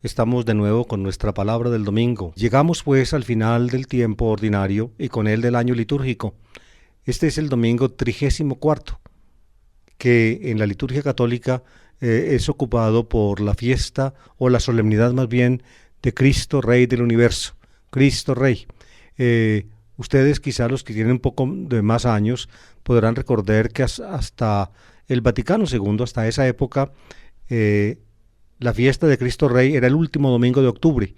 Estamos de nuevo con nuestra palabra del domingo. Llegamos pues al final del tiempo ordinario y con él del año litúrgico. Este es el domingo 34, que en la liturgia católica es ocupado por la fiesta o la solemnidad más bien de Cristo Rey del universo. Cristo Rey. Ustedes quizá los que tienen un poco de más años podrán recordar que hasta el Vaticano II, hasta esa época, la fiesta de Cristo Rey era el último domingo de octubre,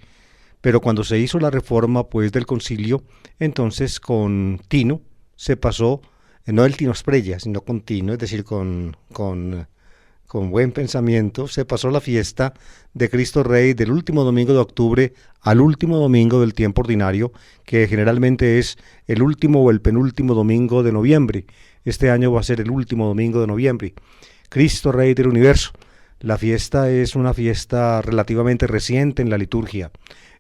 pero cuando se hizo la reforma pues del concilio, entonces con Tino se pasó, no el Tino Asprilla, sino con Tino, es decir, con buen pensamiento, se pasó la fiesta de Cristo Rey del último domingo de octubre al último domingo del tiempo ordinario, que generalmente es el último o el penúltimo domingo de noviembre. Este año va a ser el último domingo de noviembre. Cristo Rey del universo. La fiesta es una fiesta relativamente reciente en la liturgia.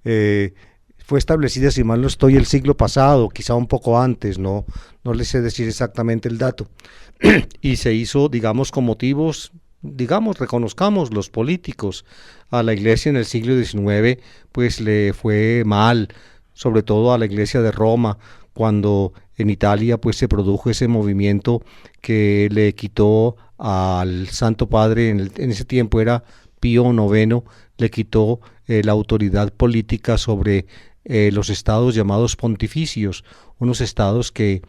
Fue establecida, si mal no estoy, el siglo pasado, quizá un poco antes, no les sé decir exactamente el dato. Y se hizo, digamos, con motivos, reconozcamos los políticos. A la iglesia en el siglo XIX, pues le fue mal, sobre todo a la iglesia de Roma, cuando en Italia pues se produjo ese movimiento que le quitó al Santo Padre, en ese tiempo era Pío IX, le quitó la autoridad política sobre los estados llamados pontificios, unos estados que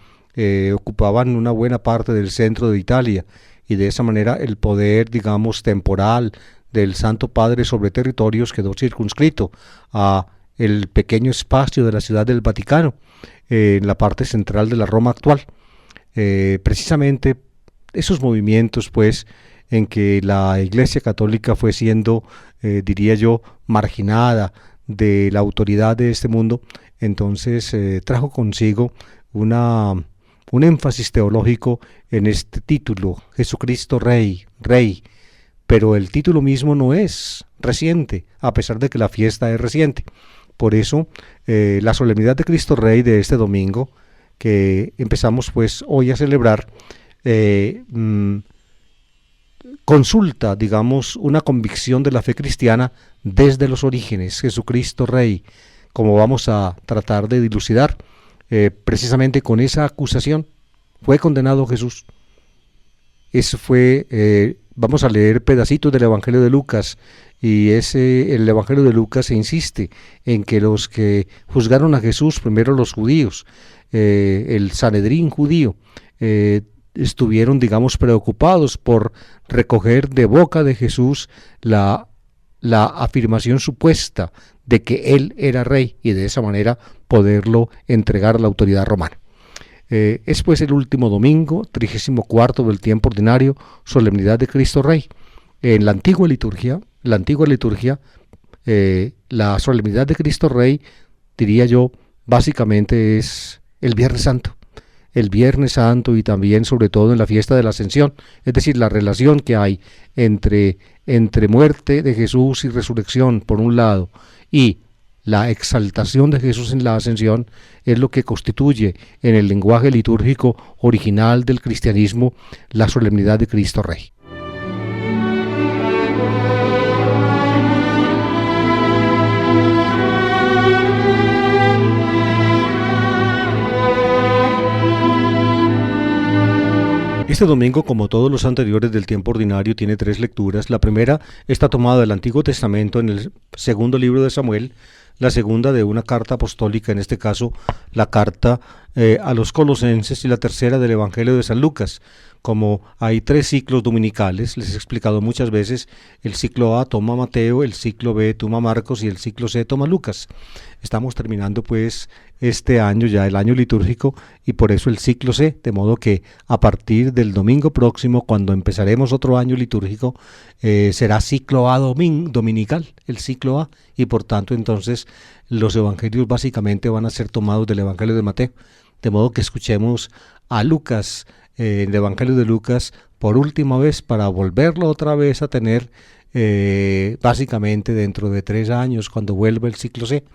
ocupaban una buena parte del centro de Italia, y de esa manera el poder, digamos, temporal del Santo Padre sobre territorios quedó circunscrito a el pequeño espacio de la ciudad del Vaticano, en la parte central de la Roma actual. Precisamente esos movimientos, pues, en que la Iglesia Católica fue siendo, diría yo, marginada de la autoridad de este mundo, entonces trajo consigo un énfasis teológico en este título, Jesucristo Rey, Rey, pero el título mismo no es reciente, a pesar de que la fiesta es reciente. Por eso, la solemnidad de Cristo Rey de este domingo, que empezamos pues hoy a celebrar, consulta, digamos, una convicción de la fe cristiana desde los orígenes, Jesucristo Rey, como vamos a tratar de dilucidar, precisamente con esa acusación. Fue condenado Jesús. Eso fue, vamos a leer pedacitos del Evangelio de Lucas, y el Evangelio de Lucas se insiste en que los que juzgaron a Jesús, primero los judíos, el Sanedrín judío, estuvieron, digamos, preocupados por recoger de boca de Jesús la afirmación supuesta de que él era rey, y de esa manera poderlo entregar a la autoridad romana. Es pues el último domingo, 34 del tiempo ordinario, solemnidad de Cristo Rey. En la antigua liturgia, la solemnidad de Cristo Rey, diría yo, básicamente es el Viernes Santo. El Viernes Santo, y también sobre todo en la fiesta de la Ascensión, es decir, la relación que hay entre muerte de Jesús y resurrección por un lado, y la exaltación de Jesús en la Ascensión, es lo que constituye en el lenguaje litúrgico original del cristianismo la solemnidad de Cristo Rey. Este domingo, como todos los anteriores del tiempo ordinario, tiene 3 lecturas. La primera está tomada del Antiguo Testamento en el segundo libro de Samuel, la segunda de una carta apostólica, en este caso la carta a los Colosenses, y la tercera del Evangelio de San Lucas. Como hay 3 ciclos dominicales, les he explicado muchas veces, el ciclo A toma Mateo, el ciclo B toma Marcos y el ciclo C toma Lucas. Estamos terminando pues este año, ya el año litúrgico, y por eso el ciclo C, de modo que a partir del domingo próximo, cuando empezaremos otro año litúrgico, será ciclo A dominical, el ciclo A, y por tanto entonces los evangelios básicamente van a ser tomados del Evangelio de Mateo, de modo que escuchemos a Lucas, el Evangelio de Lucas, por última vez, para volverlo otra vez a tener básicamente dentro de 3 años, cuando vuelva el ciclo C.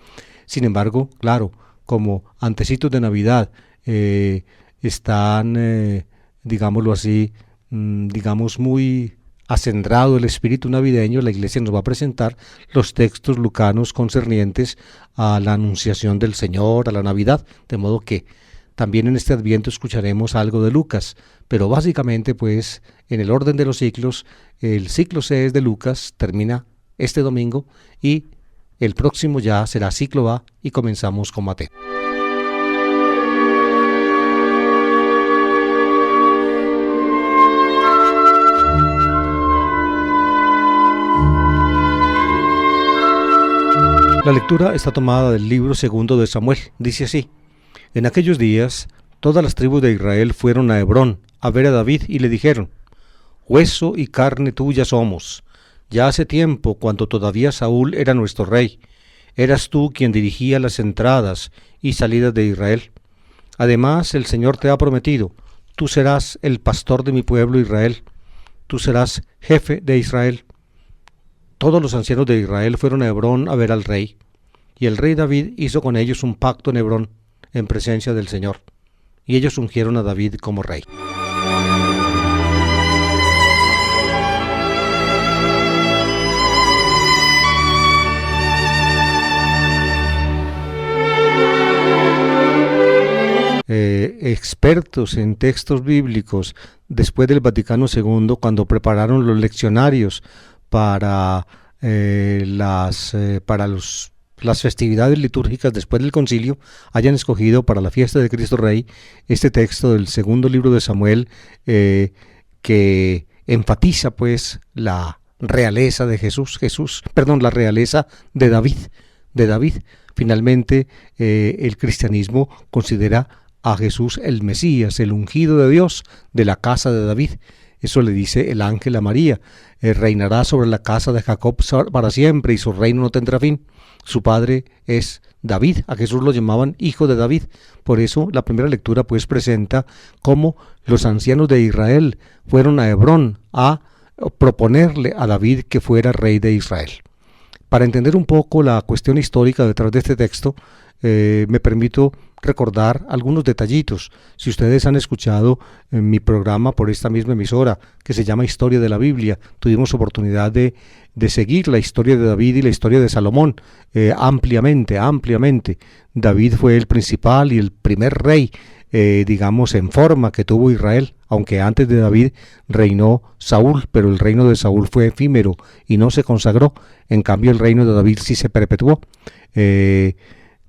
Sin embargo, claro, como antecitos de Navidad están, digámoslo así, digamos muy acendrado el espíritu navideño, la Iglesia nos va a presentar los textos lucanos concernientes a la anunciación del Señor, a la Navidad, de modo que también en este Adviento escucharemos algo de Lucas, pero básicamente pues en el orden de los ciclos, el ciclo C de Lucas termina este domingo y el próximo ya será ciclo A y comenzamos con Mateo. La lectura está tomada del libro segundo de Samuel. Dice así: En aquellos días, todas las tribus de Israel fueron a Hebrón a ver a David y le dijeron: Hueso y carne tuya somos. Ya hace tiempo, cuando todavía Saúl era nuestro rey, eras tú quien dirigía las entradas y salidas de Israel. Además, el Señor te ha prometido: tú serás el pastor de mi pueblo Israel. Tú serás jefe de Israel. Todos los ancianos de Israel fueron a Hebrón a ver al rey, y el rey David hizo con ellos un pacto en Hebrón, en presencia del Señor, y ellos ungieron a David como rey. Expertos en textos bíblicos después del Vaticano II, cuando prepararon los leccionarios para las festividades litúrgicas después del concilio, hayan escogido para la fiesta de Cristo Rey este texto del segundo libro de Samuel, que enfatiza pues la realeza de la realeza de David. Finalmente, el cristianismo considera a Jesús el Mesías, el ungido de Dios, de la casa de David. Eso le dice el ángel a María: reinará sobre la casa de Jacob para siempre y su reino no tendrá fin. Su padre es David, a Jesús lo llamaban hijo de David. Por eso la primera lectura pues presenta cómo los ancianos de Israel fueron a Hebrón a proponerle a David que fuera rey de Israel. Para entender un poco la cuestión histórica detrás de este texto, me permito recordar algunos detallitos. Si ustedes han escuchado mi programa por esta misma emisora, que se llama Historia de la Biblia, tuvimos oportunidad de seguir la historia de David y la historia de Salomón ampliamente. David fue el principal y el primer rey, digamos, en forma que tuvo Israel, aunque antes de David reinó Saúl, pero el reino de Saúl fue efímero y no se consagró. En cambio, el reino de David sí se perpetuó.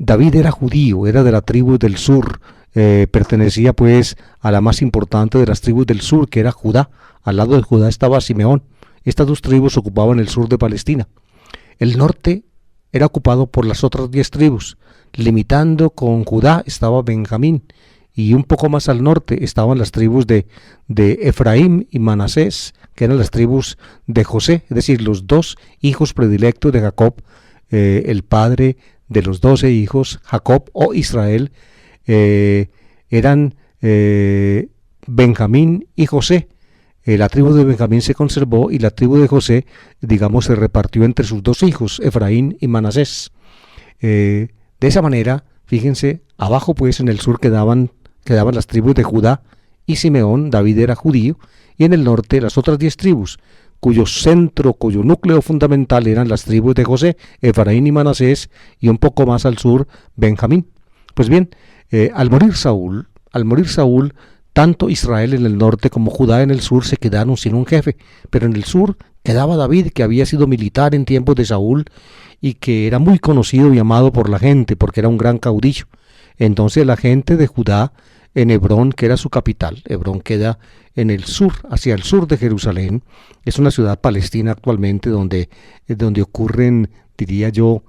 David era judío, era de la tribu del sur, pertenecía pues a la más importante de las tribus del sur, que era Judá. Al lado de Judá estaba Simeón. Estas dos tribus ocupaban el sur de Palestina. El norte era ocupado por las otras 10 tribus. Limitando con Judá estaba Benjamín, y un poco más al norte estaban las tribus de Efraín y Manasés, que eran las tribus de José, es decir, los dos hijos predilectos de Jacob, el padre de los 12 hijos, Jacob o Israel, eran Benjamín y José. La tribu de Benjamín se conservó y la tribu de José, digamos, se repartió entre sus dos hijos, Efraín y Manasés. De esa manera, fíjense, abajo pues en el sur quedaban las tribus de Judá y Simeón. David era judío, y en el norte las otras 10 tribus, cuyo núcleo fundamental eran las tribus de José, Efraín y Manasés, y un poco más al sur, Benjamín. Pues bien, al morir Saúl, tanto Israel en el norte como Judá en el sur se quedaron sin un jefe, pero en el sur quedaba David, que había sido militar en tiempos de Saúl y que era muy conocido y amado por la gente porque era un gran caudillo. Entonces la gente de Judá, en Hebrón, que era su capital, Hebrón queda en el sur, hacia el sur de Jerusalén, es una ciudad palestina actualmente donde ocurren, diría yo,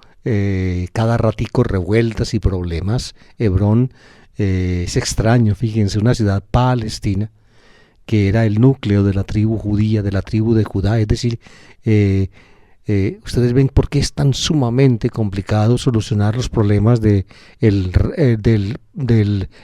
cada ratico revueltas y problemas. Hebrón es extraño, fíjense, una ciudad palestina que era el núcleo de la tribu judía, de la tribu de Judá, es decir, ustedes ven por qué es tan sumamente complicado solucionar los problemas del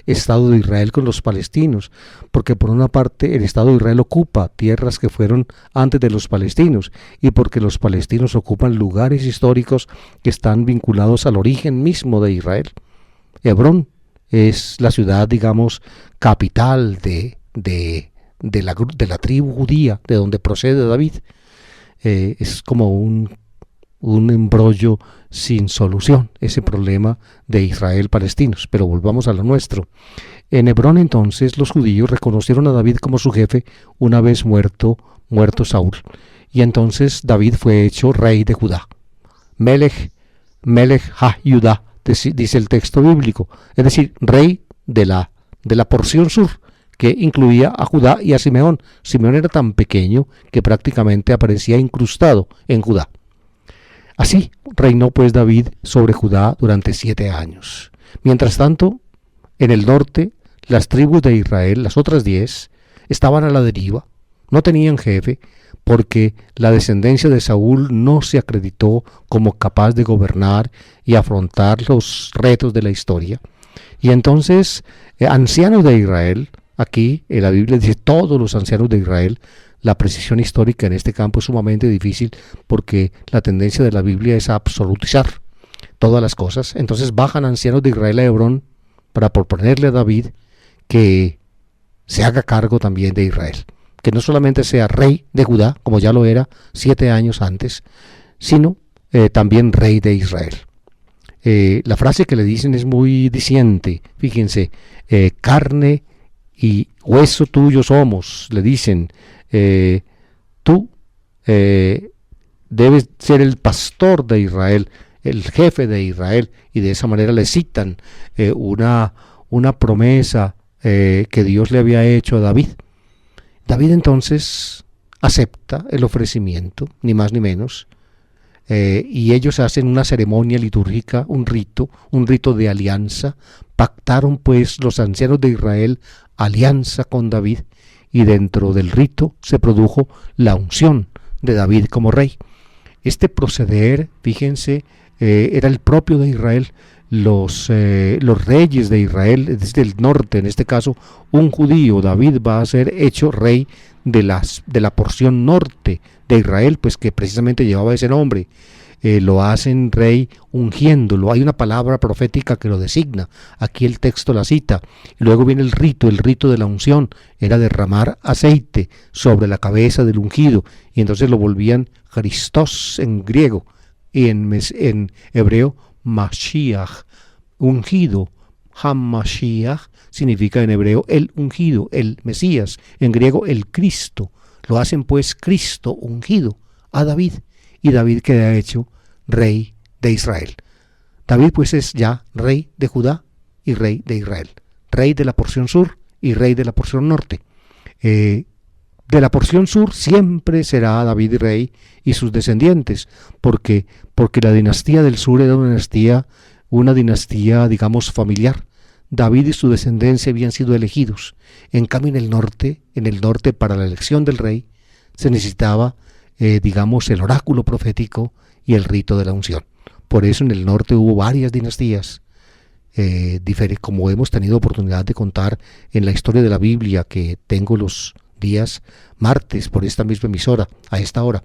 Estado de Israel con los palestinos, porque por una parte el Estado de Israel ocupa tierras que fueron antes de los palestinos, y porque los palestinos ocupan lugares históricos que están vinculados al origen mismo de Israel. Hebrón es la ciudad, digamos, capital de de la tribu judía, de donde procede David. Es como un embrollo sin solución, ese problema de Israel-palestinos. Pero volvamos a lo nuestro. En Hebrón entonces los judíos reconocieron a David como su jefe una vez muerto Saúl. Y entonces David fue hecho rey de Judá. Melech ha-Judá, dice el texto bíblico. Es decir, rey de la porción sur, que incluía a Judá y a Simeón. Simeón era tan pequeño que prácticamente aparecía incrustado en Judá. Así reinó pues David sobre Judá durante 7 años. Mientras tanto, en el norte, las tribus de Israel, las otras 10, estaban a la deriva, no tenían jefe, porque la descendencia de Saúl no se acreditó como capaz de gobernar y afrontar los retos de la historia. Y entonces, ancianos de Israel, aquí en la Biblia dice todos los ancianos de Israel. La precisión histórica en este campo es sumamente difícil porque la tendencia de la Biblia es a absolutizar todas las cosas. Entonces bajan ancianos de Israel a Hebrón para proponerle a David que se haga cargo también de Israel, que no solamente sea rey de Judá, como ya lo era 7 años antes, sino también rey de Israel. La frase que le dicen es muy diciente. Fíjense, carne y hueso tuyo somos, le dicen. Tú debes ser el pastor de Israel, el jefe de Israel, y de esa manera le citan una promesa que Dios le había hecho a David. David entonces acepta el ofrecimiento, ni más ni menos, y ellos hacen una ceremonia litúrgica, un rito de alianza. Pactaron pues los ancianos de Israel alianza con David, y dentro del rito se produjo la unción de David como rey. Este proceder, fíjense, era el propio de Israel. Los reyes de Israel, desde el norte, en este caso un judío, David va a ser hecho rey de la porción norte de Israel, pues que precisamente llevaba ese nombre. Lo hacen rey ungiéndolo. Hay una palabra profética que lo designa. Aquí el texto la cita. Y luego viene el rito de la unción. Era derramar aceite sobre la cabeza del ungido. Y entonces lo volvían Christos en griego. Y en hebreo, Mashiach, ungido. Hamashiach significa en hebreo el ungido, el Mesías. En griego, el Cristo. Lo hacen pues Cristo ungido a David. Y David queda hecho rey de Israel. David pues es ya rey de Judá y rey de Israel, rey de la porción sur y rey de la porción norte. De la porción sur siempre será David rey y sus descendientes, porque la dinastía del sur era una dinastía digamos familiar. David y su descendencia habían sido elegidos. En cambio en el norte para la elección del rey se necesitaba digamos el oráculo profético y el rito de la unción. Por eso en el norte hubo varias dinastías, como hemos tenido oportunidad de contar en la historia de la Biblia, que tengo los días martes por esta misma emisora a esta hora.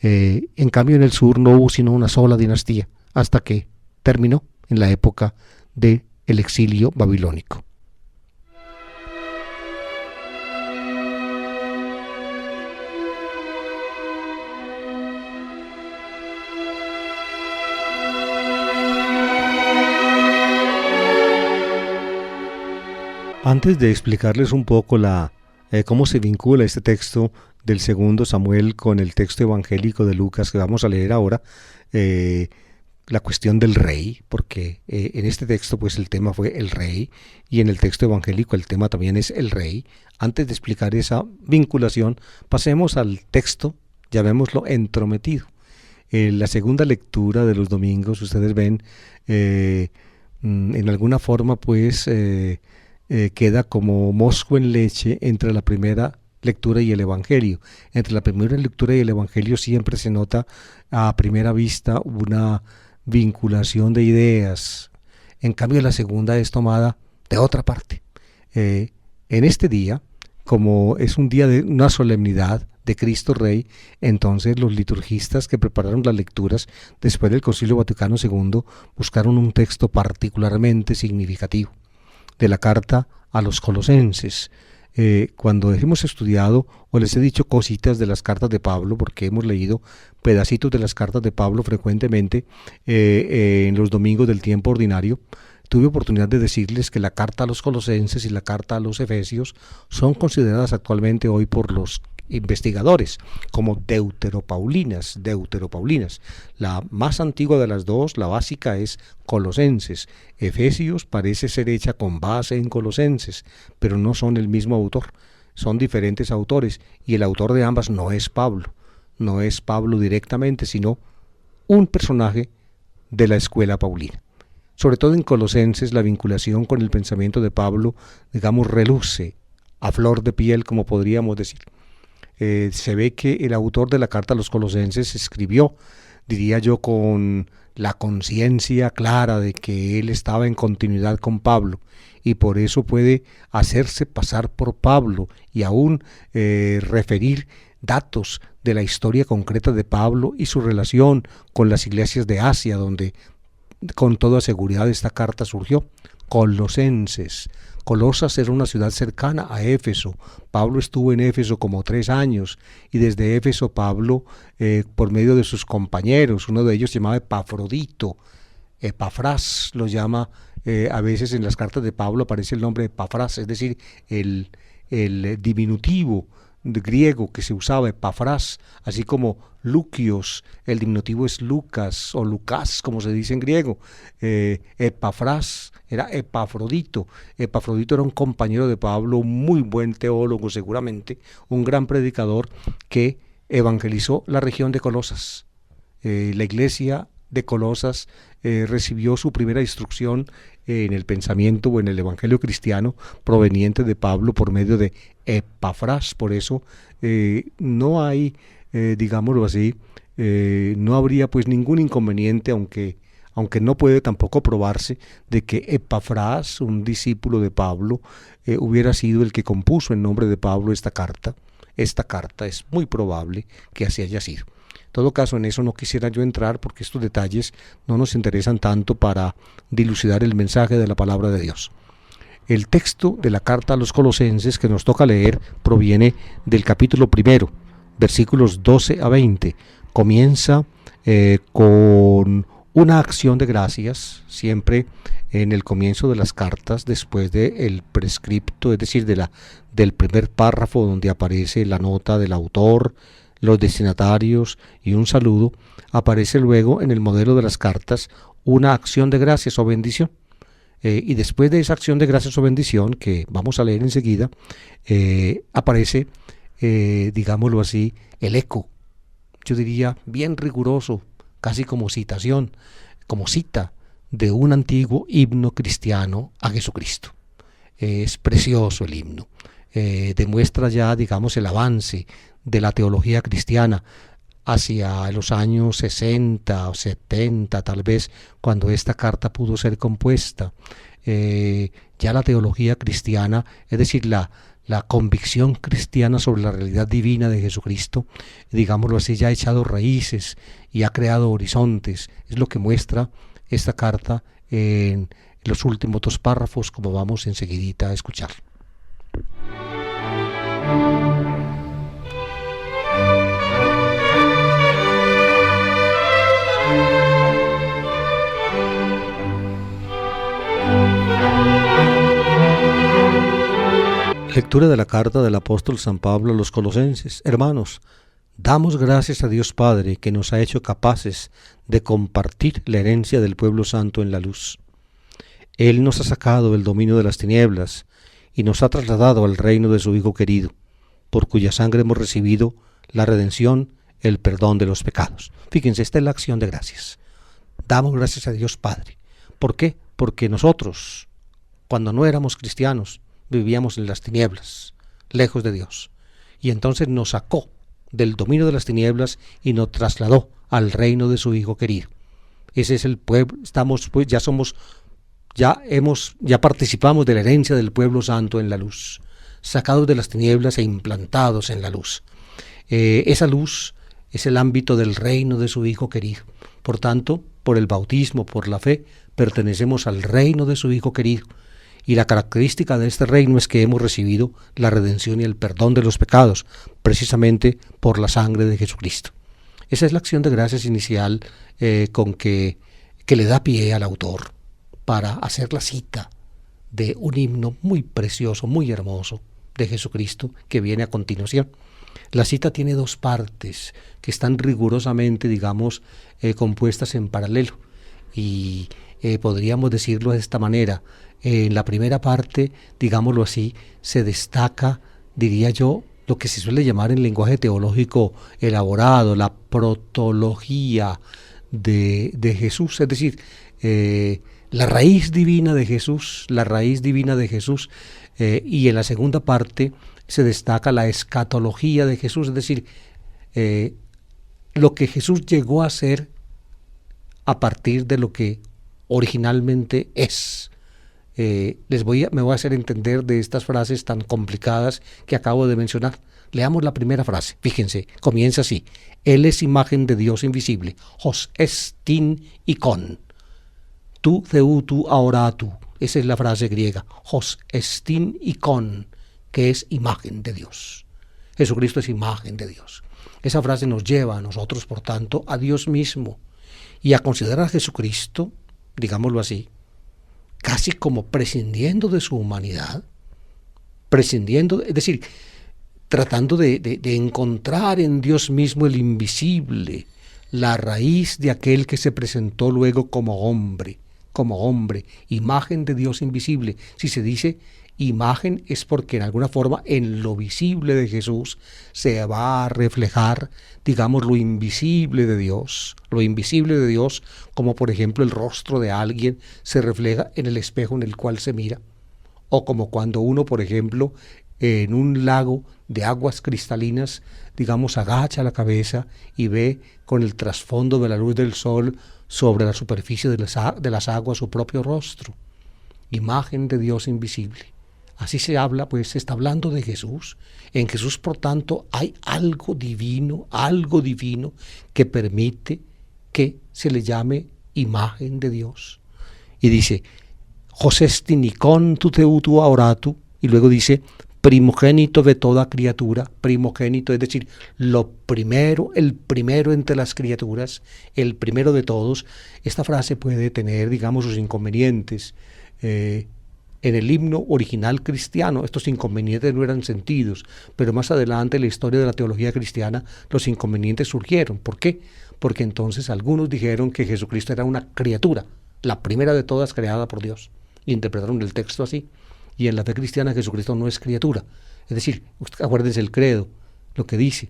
En cambio en el sur no hubo sino una sola dinastía, hasta que terminó en la época del exilio babilónico. Antes de explicarles un poco cómo se vincula este texto del segundo Samuel con el texto evangélico de Lucas que vamos a leer ahora, la cuestión del rey, porque en este texto pues el tema fue el rey y en el texto evangélico el tema también es el rey. Antes de explicar esa vinculación, pasemos al texto, llamémoslo entrometido. La segunda lectura de los domingos, ustedes ven, en alguna forma pues queda como mosco en leche entre la primera lectura y el Evangelio. Entre la primera lectura y el Evangelio siempre se nota a primera vista una vinculación de ideas. En cambio la segunda es tomada de otra parte. En este día, como es un día de una solemnidad de Cristo Rey, entonces los liturgistas que prepararon las lecturas después del Concilio Vaticano II buscaron un texto particularmente significativo de la carta a los colosenses. Cuando hemos estudiado o les he dicho cositas de las cartas de Pablo, porque hemos leído pedacitos de las cartas de Pablo frecuentemente en los domingos del tiempo ordinario, tuve oportunidad de decirles que la carta a los Colosenses y la carta a los Efesios son consideradas actualmente hoy por los investigadores como deuteropaulinas. La más antigua de las dos, la básica, es Colosenses. Efesios parece ser hecha con base en Colosenses, pero no son el mismo autor, son diferentes autores, y el autor de ambas no es Pablo directamente, sino un personaje de la escuela paulina. Sobre todo en Colosenses, la vinculación con el pensamiento de Pablo, digamos, reluce a flor de piel, como podríamos decir. Se ve que el autor de la carta a los Colosenses escribió, diría yo, con la conciencia clara de que él estaba en continuidad con Pablo, y por eso puede hacerse pasar por Pablo y aún referir datos de la historia concreta de Pablo y su relación con las iglesias de Asia, donde con toda seguridad esta carta surgió. Colosenses. Colosas era una ciudad cercana a Éfeso. Pablo estuvo en Éfeso como 3 años, y desde Éfeso Pablo, por medio de sus compañeros, uno de ellos se llamaba Epafrodito, Epafras lo llama, a veces en las cartas de Pablo aparece el nombre de Epafras, es decir, el diminutivo griego que se usaba, Epafras, así como Lucios, el diminutivo es Lucas o Lucas, como se dice en griego. Epafras era Epafrodito. Epafrodito era un compañero de Pablo, un muy buen teólogo seguramente, un gran predicador que evangelizó la región de Colosas. La iglesia de Colosas recibió su primera instrucción en el pensamiento o en el evangelio cristiano proveniente de Pablo por medio de Epafras. Por eso no hay, digámoslo así, no habría pues ningún inconveniente, aunque no puede tampoco probarse, de que Epafras, un discípulo de Pablo, hubiera sido el que compuso en nombre de Pablo esta carta. Esta carta es muy probable que así haya sido. En todo caso, en eso no quisiera yo entrar, porque estos detalles no nos interesan tanto para dilucidar el mensaje de la palabra de Dios. El texto de la carta a los Colosenses que nos toca leer proviene del capítulo 1, versículos 12 a 20. Comienza con una acción de gracias, siempre en el comienzo de las cartas, después del prescripto, es decir, del primer párrafo donde aparece la nota del autor, los destinatarios y un saludo, aparece luego en el modelo de las cartas una acción de gracias o bendición. Y después de esa acción de gracias o bendición, que vamos a leer enseguida, aparece, digámoslo así, el eco, yo diría bien riguroso, casi como citación, como cita de un antiguo himno cristiano a Jesucristo. Es precioso el himno, demuestra ya, digamos, el avance de la teología cristiana hacia los años 60 o 70, tal vez, cuando esta carta pudo ser compuesta. Ya la teología cristiana, es decir, la convicción cristiana sobre la realidad divina de Jesucristo, digámoslo así, ya ha echado raíces y ha creado horizontes. Es lo que muestra esta carta en los últimos 2 párrafos, como vamos enseguidita a escuchar. Lectura de la carta del apóstol San Pablo a los Colosenses. Hermanos, damos gracias a Dios Padre, que nos ha hecho capaces de compartir la herencia del pueblo santo en la luz. Él nos ha sacado del dominio de las tinieblas y nos ha trasladado al reino de su Hijo querido, por cuya sangre hemos recibido la redención, el perdón de los pecados. Fíjense, esta es la acción de gracias. Damos gracias a Dios Padre. ¿Por qué? Porque nosotros, cuando no éramos cristianos, vivíamos en las tinieblas, lejos de Dios, y entonces nos sacó del dominio de las tinieblas y nos trasladó al reino de su Hijo querido. Ese es el pueblo, estamos pues, ya participamos de la herencia del pueblo santo en la luz, sacados de las tinieblas e implantados en la luz. Esa luz es el ámbito del reino de su Hijo querido. Por tanto, por el bautismo, por la fe, pertenecemos al reino de su Hijo querido. Y la característica de este reino es que hemos recibido la redención y el perdón de los pecados, precisamente por la sangre de Jesucristo. Esa es la acción de gracias inicial que le da pie al autor para hacer la cita de un himno muy precioso, muy hermoso de Jesucristo que viene a continuación. La cita tiene dos partes que están rigurosamente, compuestas en paralelo y podríamos decirlo de esta manera. En la primera parte, digámoslo así, se destaca, diría yo, lo que se suele llamar en lenguaje teológico elaborado, la protología de Jesús, es decir, la raíz divina de Jesús, y en la segunda parte se destaca la escatología de Jesús, es decir, lo que Jesús llegó a ser a partir de lo que originalmente es. Me voy a hacer entender de estas frases tan complicadas que acabo de mencionar. Leamos la primera frase, fíjense, comienza así: Él es imagen de Dios invisible, hos estin ikon, tu theutu aoratu. Esa es la frase griega, hos estin ikon, que es imagen de Dios. Jesucristo es imagen de Dios. Esa frase nos lleva a nosotros, por tanto, a Dios mismo y a considerar a Jesucristo, digámoslo así, casi como prescindiendo de su humanidad, es decir, tratando de encontrar en Dios mismo el invisible, la raíz de aquel que se presentó luego como hombre, imagen de Dios invisible. Si se dice imagen es porque en alguna forma en lo visible de Jesús se va a reflejar, lo invisible de Dios, como por ejemplo el rostro de alguien se refleja en el espejo en el cual se mira, o como cuando uno, por ejemplo, en un lago de aguas cristalinas, agacha la cabeza y ve con el trasfondo de la luz del sol sobre la superficie de las aguas su propio rostro. Imagen de Dios invisible. Así se habla, pues se está hablando de Jesús. En Jesús, por tanto, hay algo divino que permite que se le llame imagen de Dios. Y dice, Josestin ikon tu theutu aoratu, y luego dice, primogénito de toda criatura, primogénito, es decir, el primero entre las criaturas, el primero de todos. Esta frase puede tener, sus inconvenientes. En el himno original cristiano estos inconvenientes no eran sentidos, pero más adelante en la historia de la teología cristiana los inconvenientes surgieron. ¿Por qué? Porque entonces algunos dijeron que Jesucristo era una criatura, la primera de todas creada por Dios. Interpretaron el texto así. Y en la fe cristiana Jesucristo no es criatura. Es decir, acuérdense el credo, lo que dice,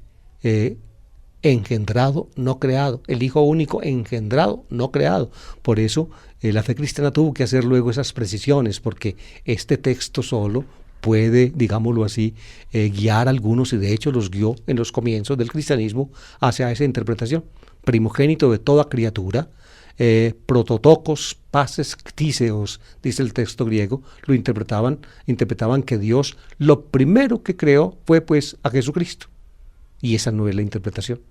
engendrado, no creado, el Hijo único engendrado, no creado. Por eso la fe cristiana tuvo que hacer luego esas precisiones, porque este texto solo puede, digámoslo así, guiar a algunos, y de hecho los guió en los comienzos del cristianismo hacia esa interpretación. Primogénito de toda criatura, prototokos pases ctíseos, dice el texto griego, lo interpretaban que Dios lo primero que creó fue pues a Jesucristo. Y esa no es la interpretación.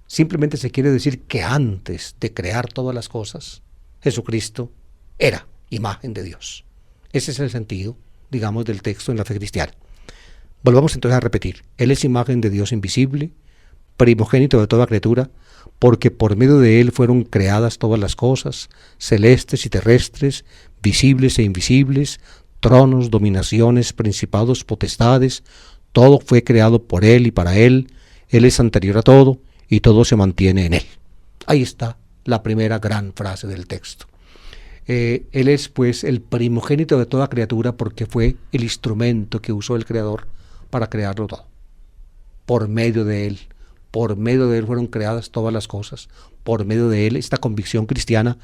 Simplemente se quiere decir que antes de crear todas las cosas, Jesucristo era imagen de Dios. Ese es el sentido, del texto en la fe cristiana. Volvamos entonces a repetir. Él es imagen de Dios invisible, primogénito de toda criatura, porque por medio de él fueron creadas todas las cosas, celestes y terrestres, visibles e invisibles, tronos, dominaciones, principados, potestades. Todo fue creado por él y para él. Él es anterior a todo y todo se mantiene en él. Ahí está la primera gran frase del texto. Él es pues el primogénito de toda criatura porque fue el instrumento que usó el Creador para crearlo todo. Por medio de él fueron creadas todas las cosas. Por medio de él, esta convicción cristiana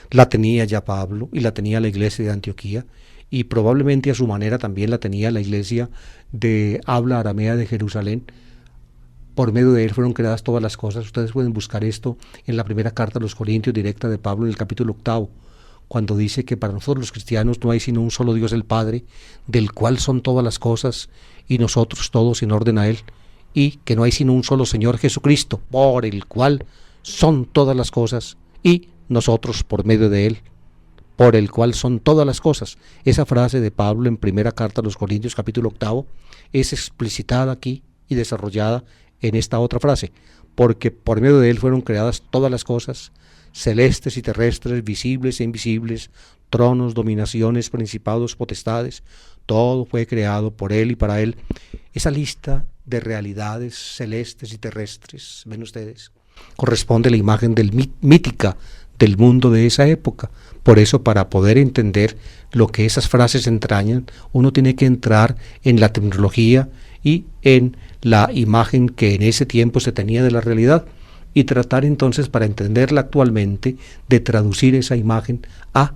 la tenía ya Pablo y la tenía la iglesia de Antioquía, y probablemente a su manera también la tenía la iglesia de habla aramea de Jerusalén. Por medio de él fueron creadas todas las cosas. Ustedes pueden buscar esto en la primera carta a los Corintios directa de Pablo en el capítulo 8, cuando dice que para nosotros los cristianos no hay sino un solo Dios el Padre, del cual son todas las cosas, y nosotros todos en orden a él, y que no hay sino un solo Señor Jesucristo, por el cual son todas las cosas, y nosotros por medio de él, por el cual son todas las cosas. Esa frase de Pablo en primera carta a los Corintios, capítulo 8, es explicitada aquí y desarrollada en esta otra frase, porque por medio de él fueron creadas todas las cosas, celestes y terrestres, visibles e invisibles, tronos, dominaciones, principados, potestades, todo fue creado por él y para él. Esa lista de realidades celestes y terrestres, ven ustedes, corresponde a la imagen mítica del mundo de esa época. Por eso, para poder entender lo que esas frases entrañan, uno tiene que entrar en la terminología y en la imagen que en ese tiempo se tenía de la realidad, y tratar entonces, para entenderla actualmente, de traducir esa imagen a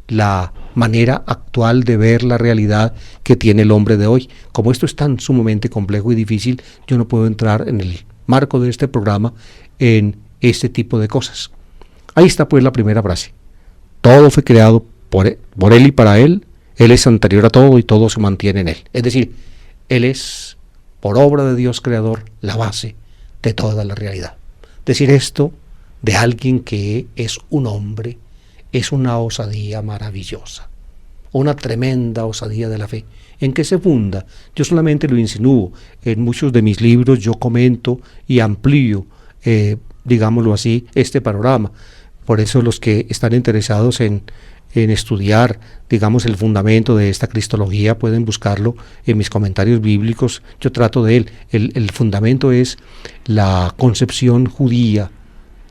la manera actual de ver la realidad que tiene el hombre de hoy. Como esto es tan sumamente complejo y difícil, yo no puedo entrar en el marco de este programa en este tipo de cosas. Ahí está pues la primera frase. Todo fue creado por él y para él. Él es anterior a todo y todo se mantiene en él. Es decir, él es, por obra de Dios creador, la base de toda la realidad. Decir esto de alguien que es un hombre es una osadía maravillosa, una tremenda osadía de la fe. ¿En qué se funda? Yo solamente lo insinúo. En muchos de mis libros yo comento y amplío, digámoslo así, este panorama. Por eso los que están interesados en estudiar, digamos, el fundamento de esta cristología, pueden buscarlo en mis comentarios bíblicos. Yo trato de él. El fundamento es la concepción judía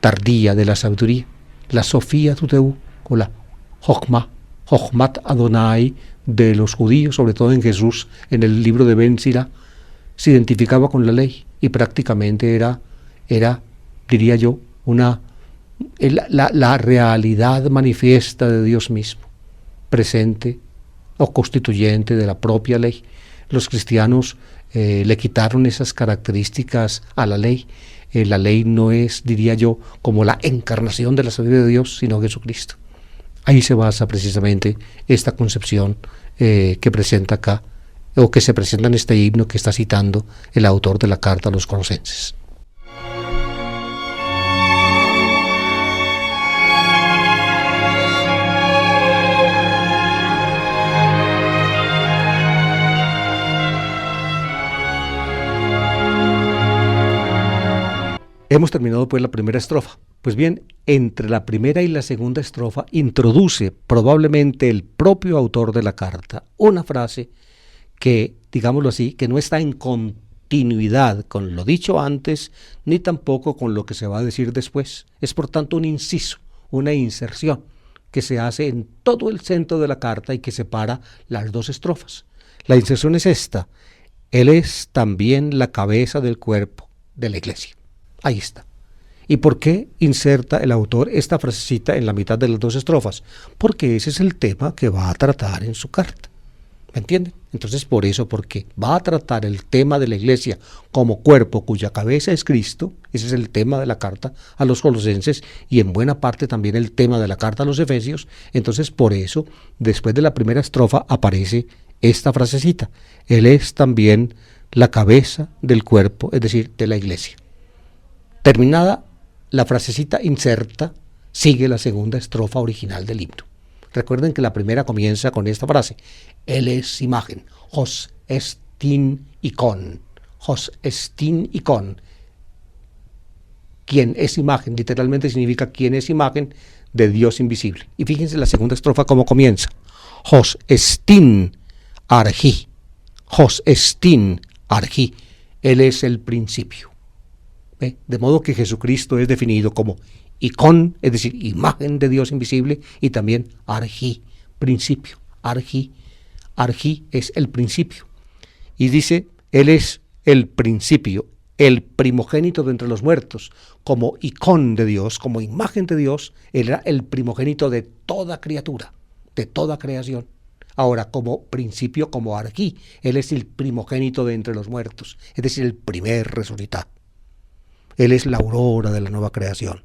tardía de la sabiduría, la Sofía Tuteu, o la Jochmat Adonai de los judíos, sobre todo en Jesús, en el libro de Ben Sira, se identificaba con la ley y prácticamente era diría yo, la realidad manifiesta de Dios mismo, presente o constituyente de la propia ley. Los cristianos le quitaron esas características a la ley. La ley no es, diría yo, como la encarnación de la sabiduría de Dios, sino Jesucristo. Ahí se basa precisamente esta concepción que presenta acá, o que se presenta en este himno que está citando el autor de la carta a los Colosenses. Hemos terminado pues la primera estrofa. Pues bien, entre la primera y la segunda estrofa introduce probablemente el propio autor de la carta una frase que, digámoslo así, que no está en continuidad con lo dicho antes, ni tampoco con lo que se va a decir después. Es por tanto un inciso, una inserción que se hace en todo el centro de la carta y que separa las dos estrofas. La inserción es esta: Él es también la cabeza del cuerpo de la iglesia. Ahí está. ¿Y por qué inserta el autor esta frasecita en la mitad de las dos estrofas? Porque ese es el tema que va a tratar en su carta. ¿Me entienden? Entonces, por eso, porque va a tratar el tema de la iglesia como cuerpo cuya cabeza es Cristo. Ese es el tema de la carta a los Colosenses y en buena parte también el tema de la carta a los Efesios. Entonces, por eso, después de la primera estrofa aparece esta frasecita: Él es también la cabeza del cuerpo, es decir, de la iglesia. Terminada la frasecita inserta, sigue la segunda estrofa original del himno. Recuerden que la primera comienza con esta frase: Él es imagen, Hos estin icon, Hos estin icon. Quien es imagen, literalmente significa quien es imagen de Dios invisible. Y fíjense la segunda estrofa cómo comienza: Hos estin argi, Hos estin argi. Él es el principio. De modo que Jesucristo es definido como icon, es decir, imagen de Dios invisible, y también argi, principio. Argi es el principio. Y dice, Él es el principio, el primogénito de entre los muertos, como icon de Dios, como imagen de Dios. Él era el primogénito de toda criatura, de toda creación. Ahora, como principio, como argi, Él es el primogénito de entre los muertos, es decir, el primer resucitado. Él es la aurora de la nueva creación.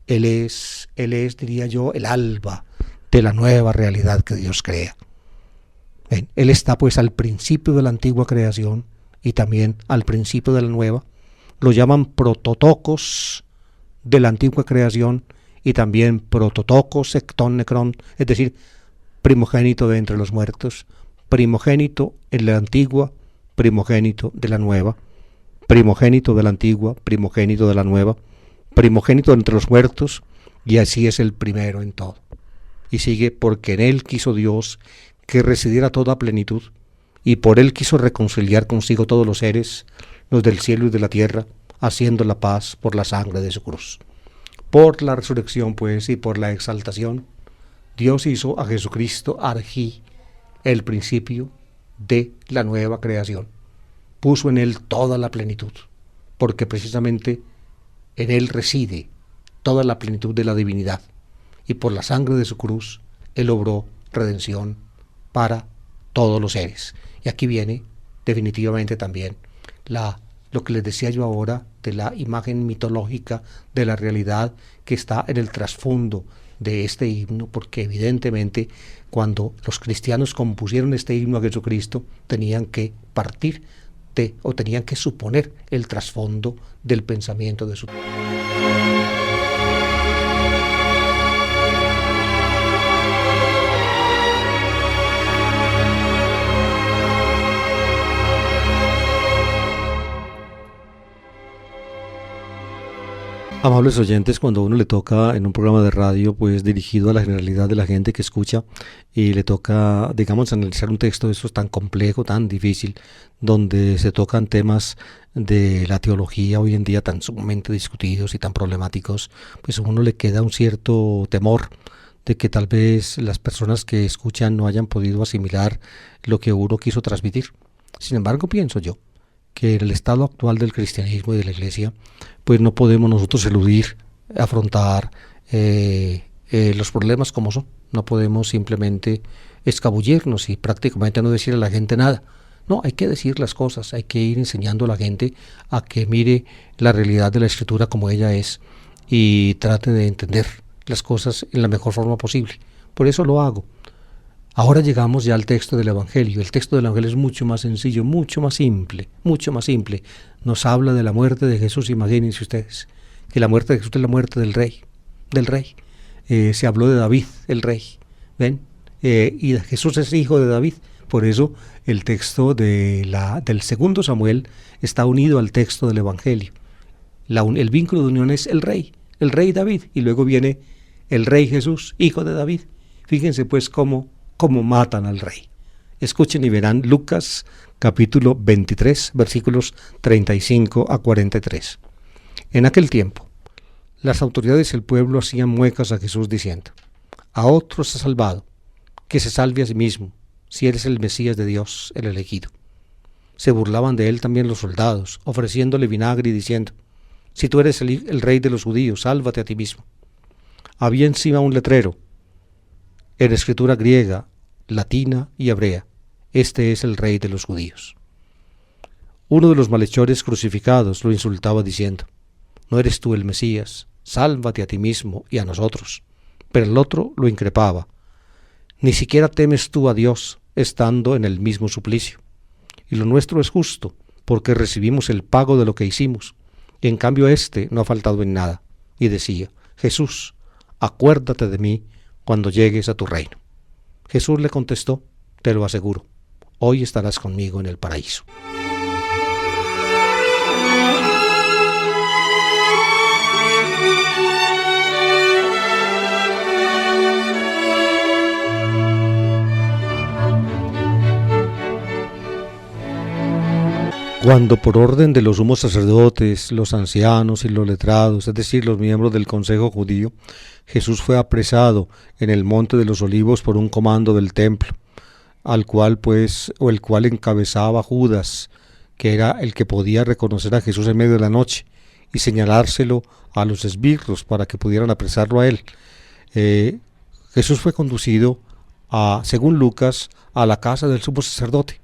Él es, diría yo, el alba de la nueva realidad que Dios crea. Bien, Él está pues al principio de la antigua creación y también al principio de la nueva. Lo llaman prototocos de la antigua creación y también prototokos ekton necron, es decir, primogénito de entre los muertos, primogénito en la antigua, primogénito de la nueva, primogénito de la antigua, primogénito de la nueva, primogénito entre los muertos, y así es el primero en todo. Y sigue, porque en él quiso Dios que residiera toda plenitud, y por él quiso reconciliar consigo todos los seres, los del cielo y de la tierra, haciendo la paz por la sangre de su cruz. Por la resurrección, pues, y por la exaltación, Dios hizo a Jesucristo arjí, el principio de la nueva creación. Puso en él toda la plenitud, porque precisamente en él reside toda la plenitud de la divinidad, y por la sangre de su cruz, él obró redención para todos los seres. Y aquí viene definitivamente también lo que les decía yo ahora de la imagen mitológica de la realidad que está en el trasfondo de este himno, porque evidentemente cuando los cristianos compusieron este himno a Jesucristo tenían que partir o tenían que suponer el trasfondo del pensamiento de su... Amables oyentes, cuando a uno le toca en un programa de radio, pues dirigido a la generalidad de la gente que escucha, y le toca, digamos, analizar un texto de esos tan complejo, tan difícil, donde se tocan temas de la teología hoy en día tan sumamente discutidos y tan problemáticos, pues a uno le queda un cierto temor de que tal vez las personas que escuchan no hayan podido asimilar lo que uno quiso transmitir. Sin embargo, pienso yo que en el estado actual del cristianismo y de la iglesia, pues no podemos nosotros eludir, afrontar los problemas como son. No podemos simplemente escabullirnos y prácticamente no decir a la gente nada. No, hay que decir las cosas, hay que ir enseñando a la gente a que mire la realidad de la Escritura como ella es y trate de entender las cosas en la mejor forma posible. Por eso lo hago. Ahora llegamos ya al texto del Evangelio. El texto del Evangelio es mucho más sencillo, mucho más simple, mucho más simple. Nos habla de la muerte de Jesús. Imagínense ustedes que la muerte de Jesús es la muerte del rey, se habló de David, el rey, ¿ven? Y Jesús es hijo de David. Por eso el texto del segundo Samuel está unido al texto del Evangelio. El vínculo de unión es el rey David, y luego viene el rey Jesús, hijo de David. Fíjense pues cómo matan al rey. Escuchen y verán Lucas capítulo 23, versículos 35 a 43. En aquel tiempo, las autoridades del pueblo hacían muecas a Jesús diciendo: a otros ha salvado, que se salve a sí mismo, si eres el Mesías de Dios, el elegido. Se burlaban de él también los soldados, ofreciéndole vinagre y diciendo: si tú eres el rey de los judíos, sálvate a ti mismo. Había encima un letrero, en escritura griega, latina y hebrea: este es el rey de los judíos. Uno de los malhechores crucificados lo insultaba diciendo: no eres tú el Mesías, sálvate a ti mismo y a nosotros. Pero el otro lo increpaba: ni siquiera temes tú a Dios, estando en el mismo suplicio. Y lo nuestro es justo, porque recibimos el pago de lo que hicimos. Y en cambio éste no ha faltado en nada. Y decía: Jesús, acuérdate de mí cuando llegues a tu reino. Jesús le contestó: te lo aseguro, hoy estarás conmigo en el paraíso. Cuando por orden de los sumos sacerdotes, los ancianos y los letrados, es decir, los miembros del consejo judío, Jesús fue apresado en el monte de los Olivos por un comando del templo, el cual encabezaba Judas, que era el que podía reconocer a Jesús en medio de la noche y señalárselo a los esbirros para que pudieran apresarlo a él. Jesús fue conducido, según Lucas, a la casa del sumo sacerdote.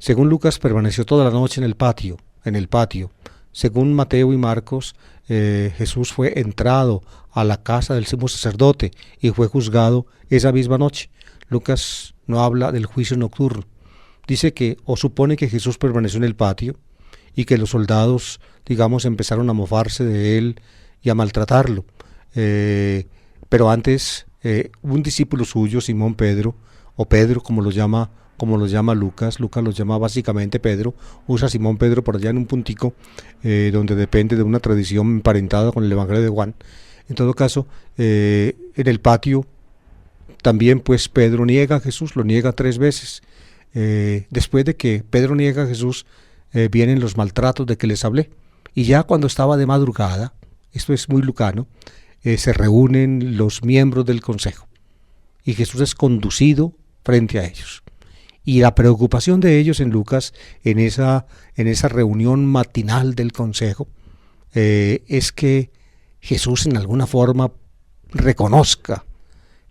Según Lucas, permaneció toda la noche en el patio. Según Mateo y Marcos, Jesús fue entrado a la casa del sumo sacerdote y fue juzgado esa misma noche. Lucas no habla del juicio nocturno. Dice que, o supone que Jesús permaneció en el patio y que los soldados, empezaron a mofarse de él y a maltratarlo. pero antes un discípulo suyo, Simón Pedro, o Pedro como lo llama Lucas lo llama básicamente Pedro, usa Simón Pedro por allá en un puntico donde depende de una tradición emparentada con el Evangelio de Juan. En todo caso, en el patio también pues Pedro niega a Jesús, lo niega 3 veces. Después de que Pedro niega a Jesús, vienen los maltratos de que les hablé. Y ya cuando estaba de madrugada, esto es muy lucano, se reúnen los miembros del consejo y Jesús es conducido frente a ellos. Y la preocupación de ellos en Lucas, en esa reunión matinal del consejo, es que Jesús en alguna forma reconozca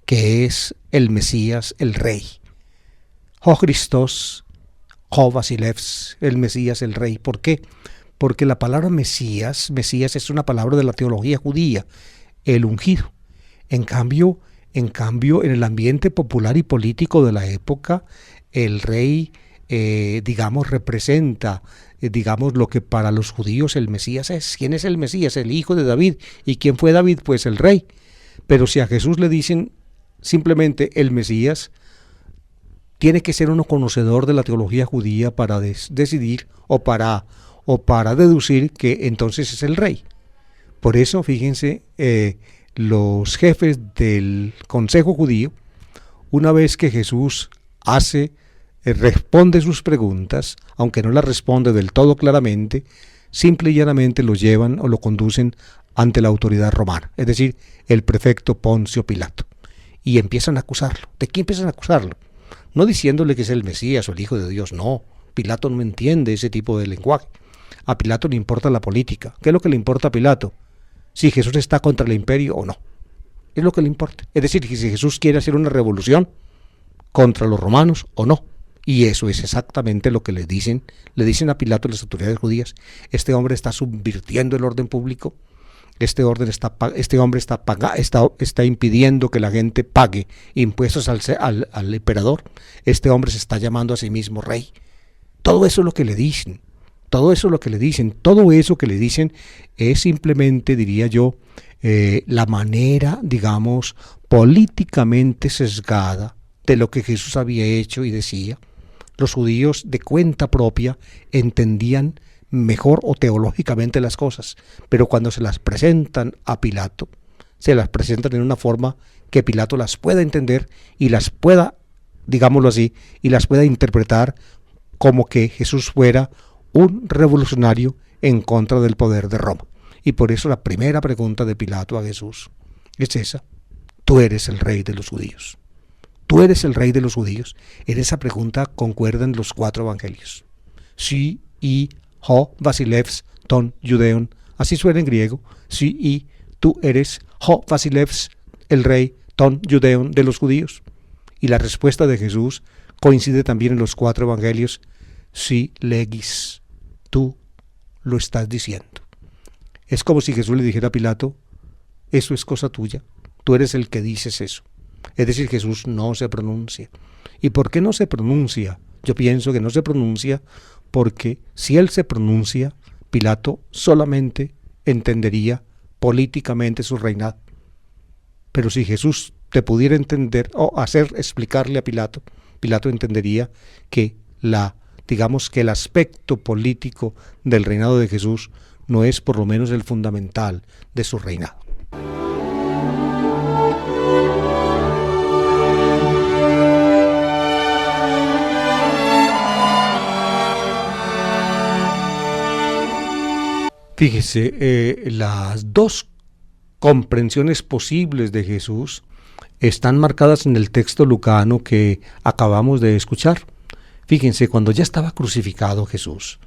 que es el Mesías, el Rey. Oh Christos, oh Vasilevs, el Mesías, el Rey. ¿Por qué? Porque la palabra Mesías es una palabra de la teología judía, el ungido. En cambio, en el ambiente popular y político de la época, el rey, representa, lo que para los judíos el Mesías es. ¿Quién es el Mesías? El hijo de David. ¿Y quién fue David? Pues el rey. Pero si a Jesús le dicen simplemente el Mesías, tiene que ser uno conocedor de la teología judía para decidir o para deducir que entonces es el rey. Por eso, fíjense, los jefes del consejo judío, una vez que Jesús responde sus preguntas, aunque no las responde del todo claramente, simple y llanamente lo llevan o lo conducen ante la autoridad romana, es decir, el prefecto Poncio Pilato, y empiezan a acusarlo. ¿De qué empiezan a acusarlo? No diciéndole que es el Mesías o el Hijo de Dios, no. Pilato no entiende ese tipo de lenguaje. A Pilato le importa la política. ¿Qué es lo que le importa a Pilato? Si Jesús está contra el imperio o no. Es lo que le importa. Es decir, si Jesús quiere hacer una revolución contra los romanos o no. Y eso es exactamente lo que le dicen a Pilato las autoridades judías. Este hombre está subvirtiendo el orden público. Este hombre está impidiendo que la gente pague impuestos al emperador. Este hombre se está llamando a sí mismo rey. Todo eso es lo que le dicen. Todo eso que le dicen es simplemente, diría yo, la manera, políticamente sesgada de lo que Jesús había hecho y decía. Los judíos de cuenta propia entendían mejor o teológicamente las cosas, pero cuando se las presentan a Pilato, se las presentan en una forma que Pilato las pueda entender y las pueda, digámoslo así, y las pueda interpretar como que Jesús fuera un revolucionario en contra del poder de Roma. Y por eso la primera pregunta de Pilato a Jesús es esa: ¿tú eres el rey de los judíos? ¿Tú eres el rey de los judíos? En esa pregunta concuerdan los 4 evangelios. Sí y ho Vasilevs ton Judeon, así suena en griego. Sí y tú eres ho Vasilevs, el rey ton Judeon de los judíos. Y la respuesta de Jesús coincide también en los 4 evangelios. Sí legis, tú lo estás diciendo. Es como si Jesús le dijera a Pilato: eso es cosa tuya, tú eres el que dices eso. Es decir, Jesús no se pronuncia. ¿Y por qué no se pronuncia? Yo pienso que no se pronuncia porque si él se pronuncia, Pilato solamente entendería políticamente su reinado. Pero si Jesús te pudiera entender o hacer explicarle a Pilato, Pilato entendería que el aspecto político del reinado de Jesús no es por lo menos el fundamental de su reinado. Fíjese, las 2 comprensiones posibles de Jesús están marcadas en el texto lucano que acabamos de escuchar. Fíjense, cuando ya estaba crucificado Jesús,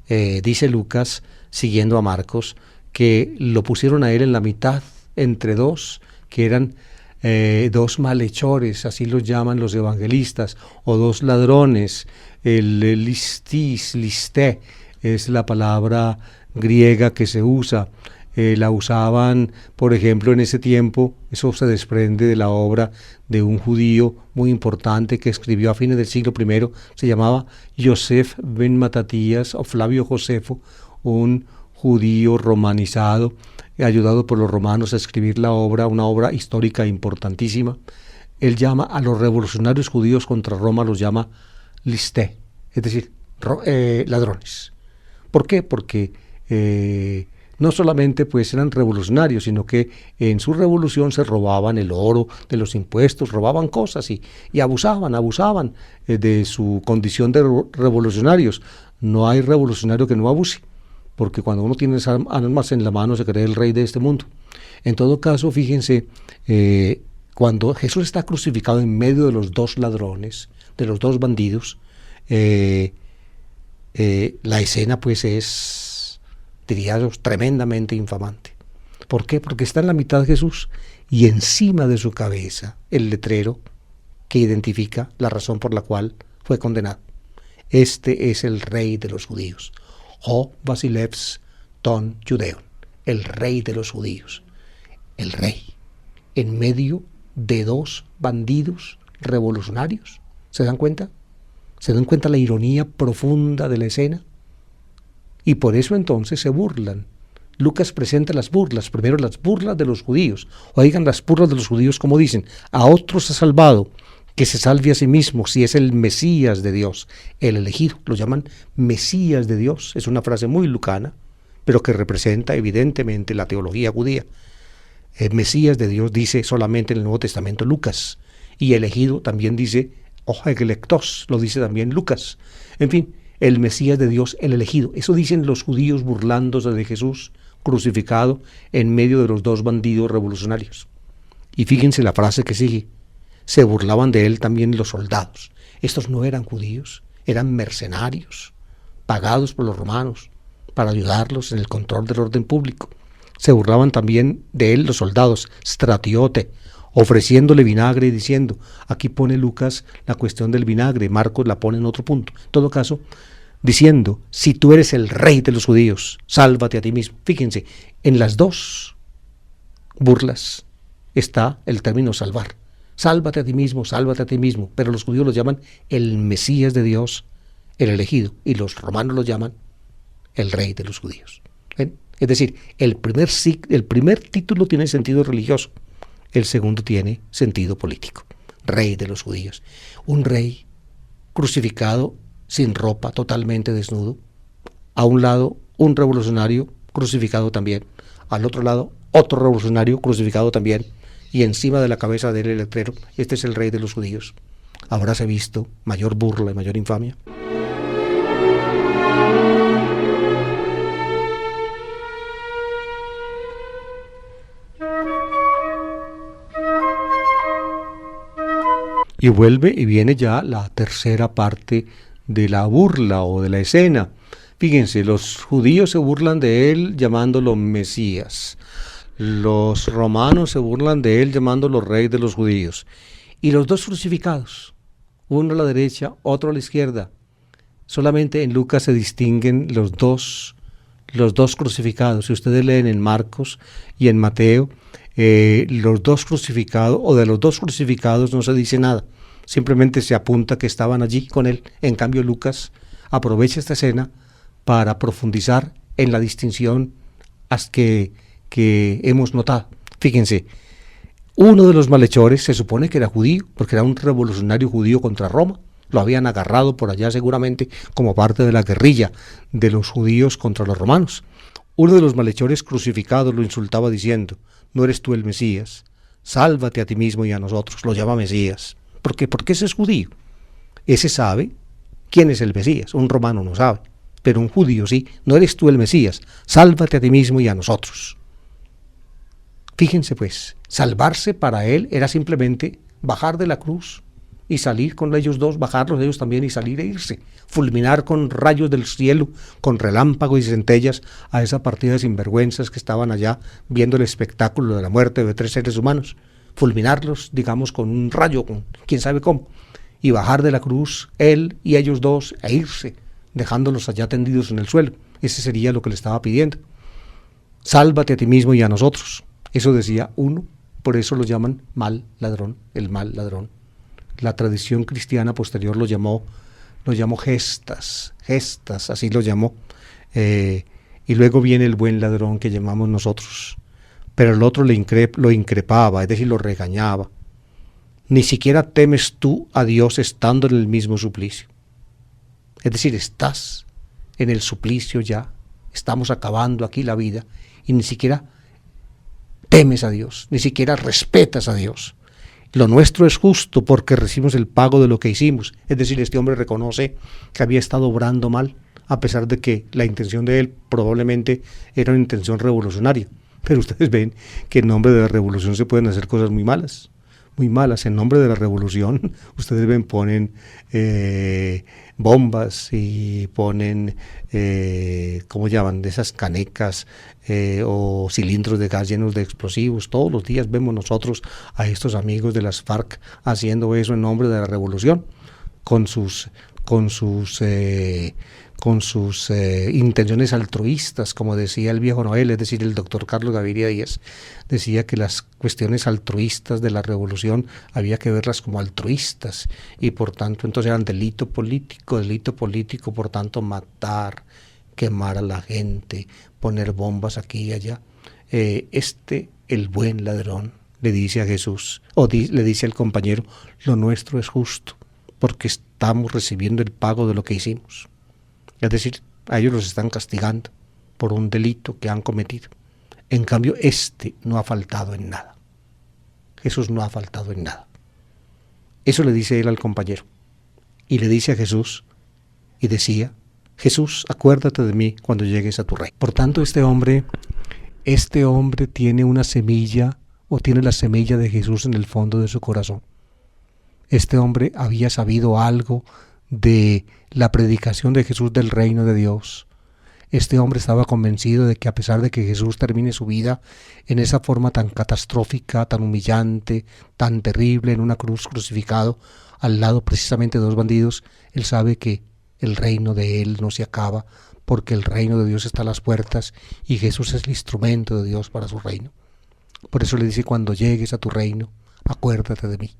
dice Lucas, siguiendo a Marcos, que lo pusieron a él en la mitad, entre 2, que eran 2 malhechores, así los llaman los evangelistas, o 2 ladrones. El listé, es la palabra griega que se usa. La usaban, por ejemplo, en ese tiempo. Eso se desprende de la obra de un judío muy importante que escribió a fines del siglo I, se llamaba Yosef ben Matatías o Flavio Josefo, un judío romanizado, ayudado por los romanos a escribir una obra histórica importantísima. Él llama a los revolucionarios judíos contra Roma, los llama listé, es decir, ladrones. ¿Por qué? Porque no solamente pues eran revolucionarios, sino que en su revolución se robaban el oro de los impuestos, robaban cosas y abusaban de su condición de revolucionarios. No hay revolucionario que no abuse, porque cuando uno tiene armas en la mano se cree el rey de este mundo. En todo caso, fíjense, cuando Jesús está crucificado en medio de los dos ladrones, de los dos bandidos, la escena pues es, diría yo, tremendamente infamante. ¿Por qué? Porque está en la mitad de Jesús y encima de su cabeza el letrero que identifica la razón por la cual fue condenado. Este es el rey de los judíos. Ho Basilevs ton Judeon, el rey de los judíos. El rey, en medio de dos bandidos revolucionarios. ¿Se dan cuenta? ¿Se dan cuenta la ironía profunda de la escena? Y por eso entonces se burlan. Lucas presenta las burlas, primero las burlas de los judíos. Oigan las burlas de los judíos como dicen: a otros ha salvado, que se salve a sí mismo si es el Mesías de Dios, el elegido. Lo llaman Mesías de Dios. Es una frase muy lucana, pero que representa evidentemente la teología judía. El Mesías de Dios dice solamente en el Nuevo Testamento Lucas, y elegido también dice Electos, lo dice también Lucas. En fin, el Mesías de Dios, el elegido. Eso dicen los judíos burlándose de Jesús crucificado en medio de los dos bandidos revolucionarios. Y fíjense la frase que sigue: se burlaban de él también los soldados. Estos no eran judíos, eran mercenarios, pagados por los romanos para ayudarlos en el control del orden público. Se burlaban también de él los soldados, stratiote, ofreciéndole vinagre y diciendo, aquí pone Lucas la cuestión del vinagre, Marcos la pone en otro punto. En todo caso, diciendo, si tú eres el rey de los judíos, sálvate a ti mismo. Fíjense, en las dos burlas está el término salvar. Sálvate a ti mismo, pero los judíos lo llaman el Mesías de Dios, el elegido, y los romanos lo llaman el rey de los judíos. ¿Ven? Es decir, el primer título tiene sentido religioso, el segundo tiene sentido político. Rey de los judíos. Un rey crucificado sin ropa, totalmente desnudo. A un lado, un revolucionario crucificado también. Al otro lado, otro revolucionario crucificado también. Y encima de la cabeza de él el letrero, este es el rey de los judíos. ¿Habráse visto mayor burla y mayor infamia? Y vuelve y viene ya la tercera parte de la burla o de la escena. Fíjense, los judíos se burlan de él llamándolo Mesías. Los romanos se burlan de él llamándolo rey de los judíos. Y los dos crucificados, uno a la derecha, otro a la izquierda. Solamente en Lucas se distinguen los dos crucificados. Si ustedes leen en Marcos y en Mateo, los dos crucificados, o de los dos crucificados no se dice nada, simplemente se apunta que estaban allí con él. En cambio Lucas aprovecha esta escena para profundizar en la distinción que hemos notado. Fíjense, uno de los malhechores se supone que era judío, porque era un revolucionario judío contra Roma. Lo habían agarrado por allá seguramente como parte de la guerrilla de los judíos contra los romanos. Uno de los malhechores crucificados lo insultaba diciendo, no eres tú el Mesías, sálvate a ti mismo y a nosotros. Lo llama Mesías. ¿Por qué? Porque ese es judío. Ese sabe quién es el Mesías. Un romano no sabe, pero un judío sí. No eres tú el Mesías, sálvate a ti mismo y a nosotros. Fíjense pues, salvarse para él era simplemente bajar de la cruz y salir con ellos dos, bajarlos ellos también y salir e irse, fulminar con rayos del cielo, con relámpagos y centellas a esa partida de sinvergüenzas que estaban allá viendo el espectáculo de la muerte de 3 seres humanos, fulminarlos, digamos, con un rayo, con quién sabe cómo, y bajar de la cruz él y ellos dos e irse, dejándolos allá tendidos en el suelo. Ese sería lo que le estaba pidiendo. Sálvate a ti mismo y a nosotros. Eso decía uno, por eso lo llaman mal ladrón, el mal ladrón. La tradición cristiana posterior lo llamó gestas, así lo llamó. y luego viene el buen ladrón que llamamos nosotros. Pero el otro lo increpaba, es decir, lo regañaba. Ni siquiera temes tú a Dios estando en el mismo suplicio. Es decir, estás en el suplicio ya, estamos acabando aquí la vida y ni siquiera temes a Dios, ni siquiera respetas a Dios. Lo nuestro es justo porque recibimos el pago de lo que hicimos. Es decir, este hombre reconoce que había estado obrando mal, a pesar de que la intención de él probablemente era una intención revolucionaria. Pero ustedes ven que en nombre de la revolución se pueden hacer cosas muy malas. Muy malas. En nombre de la revolución, ustedes ven, ponen bombas y ponen, ¿cómo llaman? De esas canecas o cilindros de gas llenos de explosivos. Todos los días vemos nosotros a estos amigos de las FARC haciendo eso en nombre de la revolución, con sus intenciones altruistas, como decía el viejo Noel, es decir, el doctor Carlos Gaviria Díaz, decía que las cuestiones altruistas de la revolución había que verlas como altruistas y por tanto entonces eran delito político, por tanto matar, quemar a la gente, poner bombas aquí y allá. El buen ladrón, le dice a Jesús, le dice al compañero, lo nuestro es justo, porque estamos recibiendo el pago de lo que hicimos. Es decir, a ellos los están castigando por un delito que han cometido. En cambio, no ha faltado en nada. Jesús no ha faltado en nada. Eso le dice él al compañero. Y le dice a Jesús, y decía, Jesús, acuérdate de mí cuando llegues a tu reino. Por tanto, este hombre tiene una semilla, o tiene la semilla de Jesús en el fondo de su corazón. Este hombre había sabido algo de la predicación de Jesús del reino de Dios. Este hombre estaba convencido de que a pesar de que Jesús termine su vida en esa forma tan catastrófica, tan humillante, tan terrible, en una cruz crucificado, al lado precisamente de dos bandidos, él sabe que el reino de él no se acaba, porque el reino de Dios está a las puertas y Jesús es el instrumento de Dios para su reino. Por eso le dice, cuando llegues a tu reino, acuérdate de mí.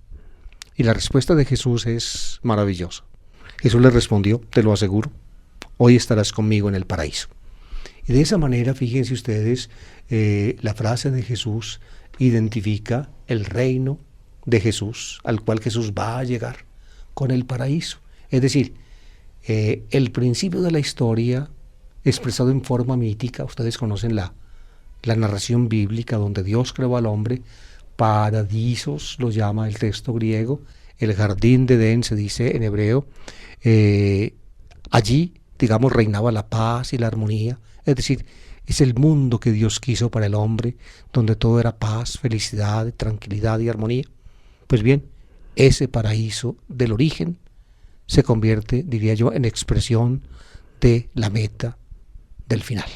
Y la respuesta de Jesús es maravillosa. Jesús le respondió, te lo aseguro, hoy estarás conmigo en el paraíso. Y de esa manera, fíjense ustedes, la frase de Jesús identifica el reino de Jesús, al cual Jesús va a llegar con el paraíso. Es decir, el principio de la historia expresado en forma mítica, ustedes conocen la narración bíblica donde Dios creó al hombre, paradisos lo llama el texto griego, el jardín de Edén se dice en hebreo. Allí, digamos, reinaba la paz y la armonía, es decir, es el mundo que Dios quiso para el hombre, donde todo era paz, felicidad, tranquilidad y armonía. Pues bien, ese paraíso del origen se convierte, diría yo, en expresión de la meta del final.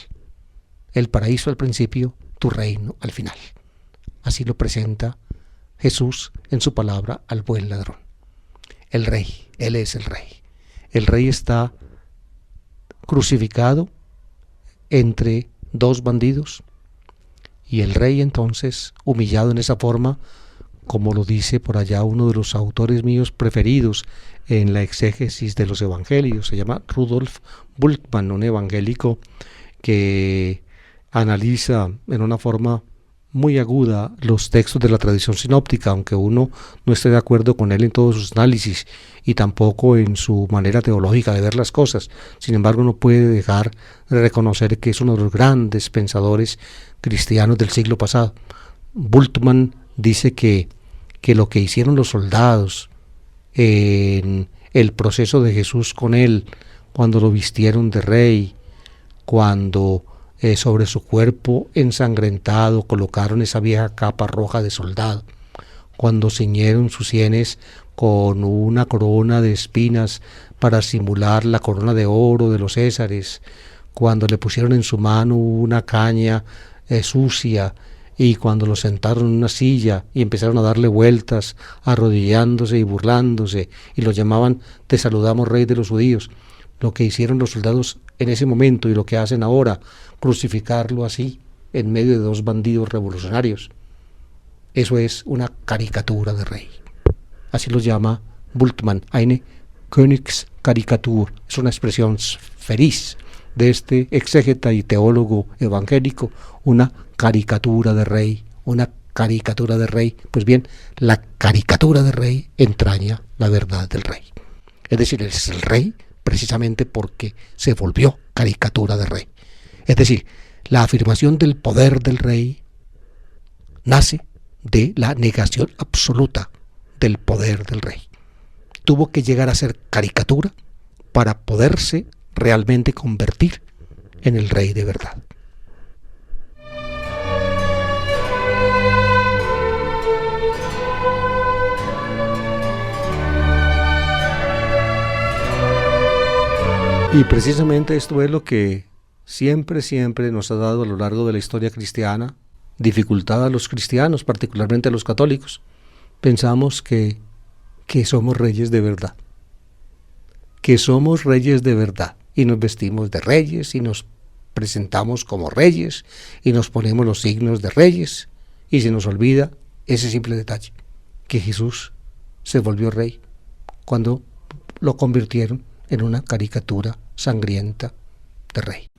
El paraíso al principio, tu reino al final. Así lo presenta Jesús en su palabra al buen ladrón. El rey, él es el rey. El rey está crucificado entre dos bandidos y el rey entonces, humillado en esa forma, como lo dice por allá uno de los autores míos preferidos en la exégesis de los evangelios, se llama Rudolf Bultmann, un evangélico que analiza en una forma muy aguda los textos de la tradición sinóptica, aunque uno no esté de acuerdo con él en todos sus análisis y tampoco en su manera teológica de ver las cosas. Sin embargo, no puede dejar de reconocer que es uno de los grandes pensadores cristianos del siglo pasado. Bultmann dice que lo que hicieron los soldados en el proceso de Jesús con él, cuando lo vistieron de rey, cuando sobre su cuerpo ensangrentado colocaron esa vieja capa roja de soldado, cuando ciñeron sus sienes con una corona de espinas para simular la corona de oro de los Césares, cuando le pusieron en su mano una caña sucia y cuando lo sentaron en una silla y empezaron a darle vueltas, arrodillándose y burlándose, y lo llamaban, te saludamos rey de los judíos. Lo que hicieron los soldados en ese momento y lo que hacen ahora, crucificarlo así, en medio de dos bandidos revolucionarios. Eso es una caricatura de rey. Así lo llama Bultmann, eine Königskarikatur. Es una expresión feliz de este exégeta y teólogo evangélico, una caricatura de rey, una caricatura de rey. Pues bien, la caricatura de rey entraña la verdad del rey. Es decir, es el rey precisamente porque se volvió caricatura de rey. Es decir, la afirmación del poder del rey nace de la negación absoluta del poder del rey. Tuvo que llegar a ser caricatura para poderse realmente convertir en el rey de verdad. Y precisamente esto es lo que siempre nos ha dado a lo largo de la historia cristiana dificultad a los cristianos, particularmente a los católicos. Pensamos que somos reyes de verdad, que somos reyes de verdad, y nos vestimos de reyes, y nos presentamos como reyes, y nos ponemos los signos de reyes, y se nos olvida ese simple detalle, que Jesús se volvió rey cuando lo convirtieron en una caricatura sangrienta de rey.